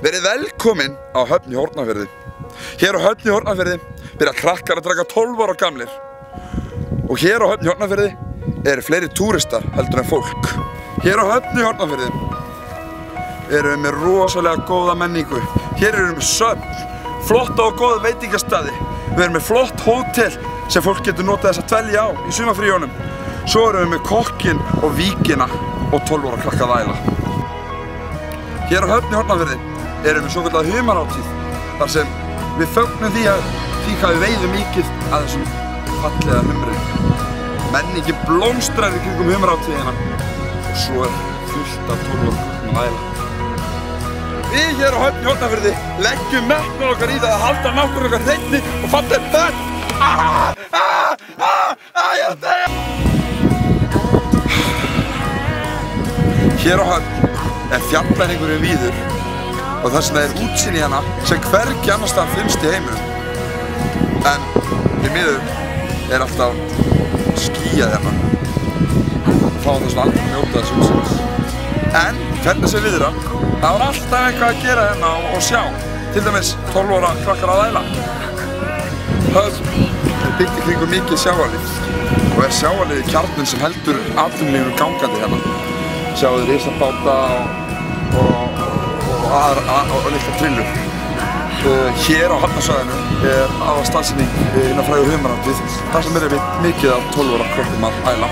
Verið velkomin á Höfn í Hornafirði. Hér á Höfn í Hornafirði byrja krakkar að draka 12 ára gamlir. Og hér á Höfn í Hornafirði eru fleiri túristar heldur en fólk. Hér á Höfn í Hornafirði erum við með rosalega góða menningu. Hér erum við með söfn, flotta og góða veitingastaði. Við erum með flott hótel sem fólk getur notað þess að dvelja á í sumarfríunum. Svo erum við með kokkinn og víkina og 12 ára krakka að æla. Hér á Höfn í Hornafirði erum við svokallað humarhátíð, þar sem við fögnum því hvað við veiðum mikið að þessum fallega humri. Menningin blómstrar í kringum humarhátíðina og svo er fullt af 12 ára krakka að æla. Við hér á Höfn í Hornafirði leggjum metnað okkar í það að halda náttúrunni okkar hreinni og fallega börn. Ég er að deyja! Hér á Höfn er fjallæringurinn víður og þess vegna er útsýni hérna sem hvergi annars staðar finnst í heiminum. En í miður er alltaf skýjað hérna. Þá þess vegna aldrei njóta þessu útsýnis. En hvernig sem viðra, það var alltaf eitthvað að gera hérna og sjá. Til dæmis 12 ára krakkar að æla. Höfn er byggt í kringum mikið sjávarlíf og er sjávarlífið kjarninn sem heldur atvinnulífinu gangandi hérna. Sjáðu risabáta og litla trillur. Hér á hafnarsvæðinu er aðalstaðsynning innan frægu humarhátíð, þar sem erum við mikið af 12 ára krökkum að æla.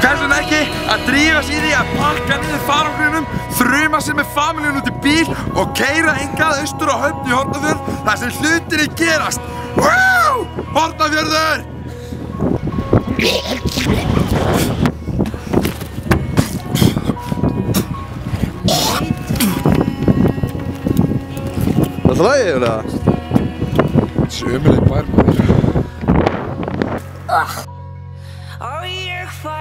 Hvers vegna ekki að drífa sig í því að pakka niður farangrinum, þruma sig með familíun út í bíl og keyra hingað austur á Höfn í Hornafjörð þar sem hlutirnir gerast. Wow! Hornafjörður! Það er lagið, eða? Sömuleg bær maður. Og ég fæ